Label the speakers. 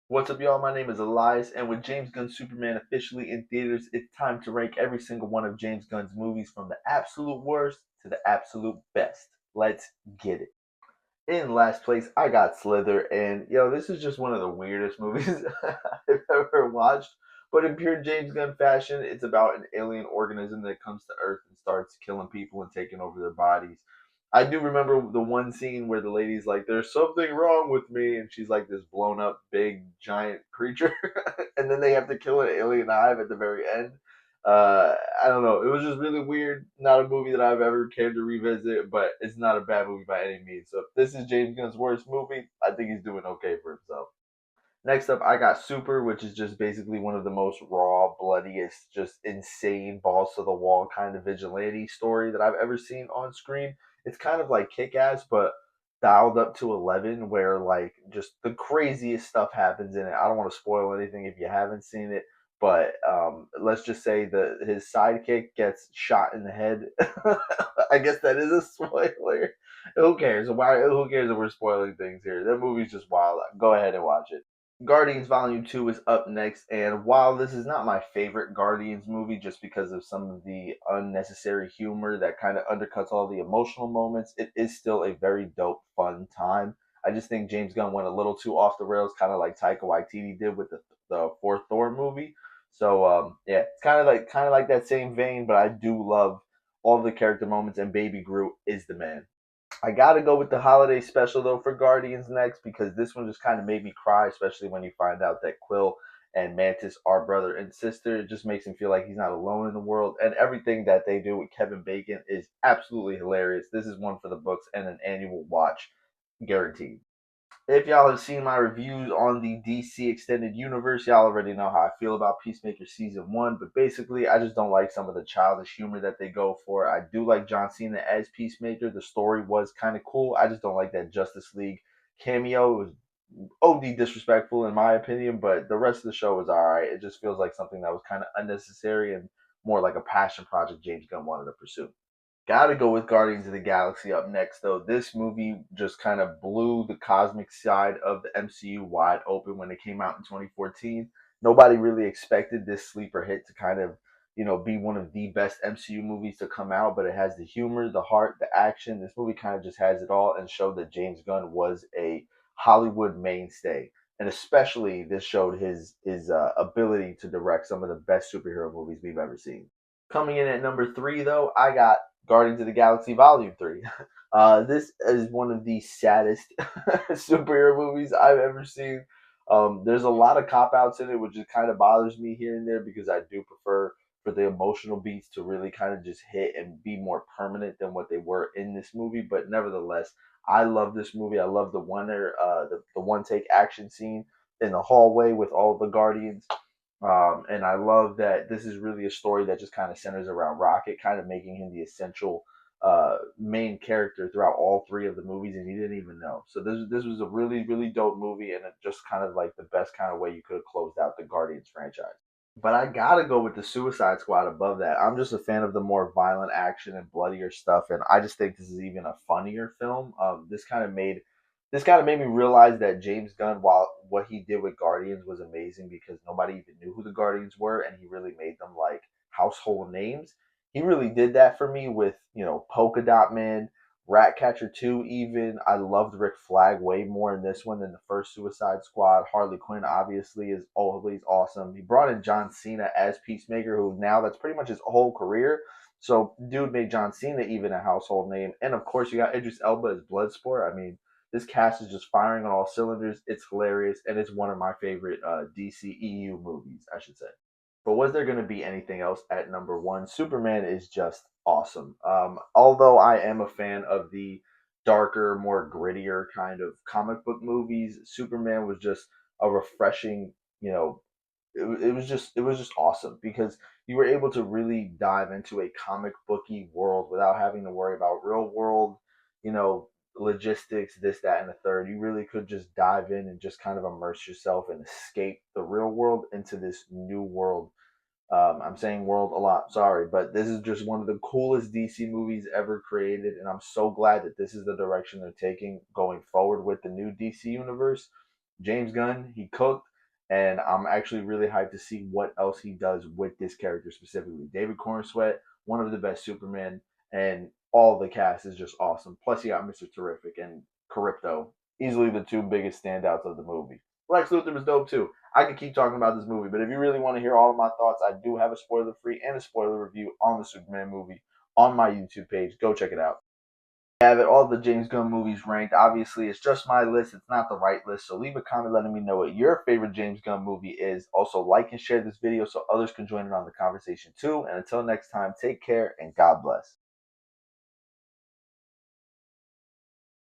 Speaker 1: What's up, y'all? My name is Elias, and with James Gunn's Superman officially in theaters, it's time to rank every single one of James Gunn's movies from the absolute worst to the absolute best. Let's get it. In last place, I got Slither, and this is just one of the weirdest movies I've ever watched. But in pure James Gunn fashion, it's about an alien organism that comes to Earth and starts killing people and taking over their bodies. I do remember the one scene where the lady's like, "There's something wrong with me," and she's like this blown up, big, giant creature, and then they have to kill an alien hive at the very end. I don't know. It was just really weird. Not a movie that I've ever cared to revisit, but it's not a bad movie by any means. So if this is James Gunn's worst movie, I think he's doing okay for himself. Next up, I got Super, which is just basically one of the most raw, bloodiest, just insane, balls to the wall kind of vigilante story that I've ever seen on screen. It's kind of like Kick Ass, but dialed up to 11, where like just the craziest stuff happens in it. I don't want to spoil anything if you haven't seen it, but let's just say that his sidekick gets shot in the head. I guess that is a spoiler. Who cares? Why? Who cares if we're spoiling things here? That movie's just wild. Go ahead and watch it. Guardians Volume 2 is up next, and while this is not my favorite Guardians movie just because of some of the unnecessary humor that kind of undercuts all the emotional moments, it is still a very dope, fun time. I just think James Gunn went a little too off the rails, kind of like Taika Waititi did with the fourth Thor movie. So yeah, it's kind of like that same vein, but I do love all the character moments, and Baby Groot is the man. I gotta go with the holiday special though for Guardians next because this one just kind of made me cry, especially when you find out that Quill and Mantis are brother and sister. It just makes him feel like he's not alone in the world, and everything that they do with Kevin Bacon is absolutely hilarious. This is one for the books and an annual watch, guaranteed. If y'all have seen my reviews on the DC Extended Universe, y'all already know how I feel about Peacemaker Season 1, but basically, I just don't like some of the childish humor that they go for. I do like John Cena as Peacemaker. The story was kind of cool. I just don't like that Justice League cameo. It was OD disrespectful, in my opinion, but the rest of the show was alright. It just feels like something that was kind of unnecessary and more like a passion project James Gunn wanted to pursue. Gotta go with Guardians of the Galaxy up next, though. This movie just kind of blew the cosmic side of the MCU wide open when it came out in 2014. Nobody really expected this sleeper hit to kind of, be one of the best MCU movies to come out, but it has the humor, the heart, the action. This movie kind of just has it all and showed that James Gunn was a Hollywood mainstay. And especially this showed his ability to direct some of the best superhero movies we've ever seen. Coming in at number three, though, I got Guardians of the Galaxy Volume 3. This is one of the saddest superhero movies I've ever seen. There's a lot of cop outs in it, which just kind of bothers me here and there because I do prefer for the emotional beats to really kind of just hit and be more permanent than what they were in this movie. But nevertheless, I love this movie. I love the one take action scene in the hallway with all of the Guardians. And I love that this is really a story that just kind of centers around Rocket, kind of making him the essential main character throughout all three of the movies, and he didn't even know. So this was a really really dope movie, and it just kind of like the best kind of way you could have closed out the Guardians franchise. But I gotta go with the Suicide Squad above that. I'm just a fan of the more violent action and bloodier stuff, and I just think this is even a funnier film. This kind of made me realize that James Gunn, while what he did with Guardians was amazing because nobody even knew who the Guardians were, and he really made them like household names. He really did that for me with Polka Dot Man, Ratcatcher 2 even. I loved Rick Flag way more in this one than the first Suicide Squad. Harley Quinn obviously is always awesome. He brought in John Cena as Peacemaker, who now that's pretty much his whole career. So dude made John Cena even a household name. And of course you got Idris Elba as Bloodsport. I mean, this cast is just firing on all cylinders. It's hilarious, and it's one of my favorite DCEU movies, I should say. But was there going to be anything else at number one? Superman is just awesome. Although I am a fan of the darker, more grittier kind of comic book movies, Superman was just a refreshing, it was just awesome because you were able to really dive into a comic booky world without having to worry about real world, you know, logistics, this, that, and the third. You really could just dive in and just kind of immerse yourself and escape the real world into this new world. I'm saying world a lot, sorry, but this is just one of the coolest DC movies ever created, and I'm so glad that this is the direction they're taking going forward with the new DC universe. James Gunn, he cooked. and I'm actually really hyped to see what else he does with this character specifically. David Cornsweet, one of the best Superman, and all the cast is just awesome. Plus, you got Mr. Terrific and Crypto, easily the two biggest standouts of the movie. Lex Luthor was dope too. I could keep talking about this movie, but if you really want to hear all of my thoughts, I do have a spoiler free and a spoiler review on the Superman movie on my YouTube page. Go check it out. Have it all the James Gunn movies ranked. Obviously, it's just my list. It's not the right list. So leave a comment letting me know what your favorite James Gunn movie is. Also, like and share this video so others can join in on the conversation too. And until next time, take care and God bless.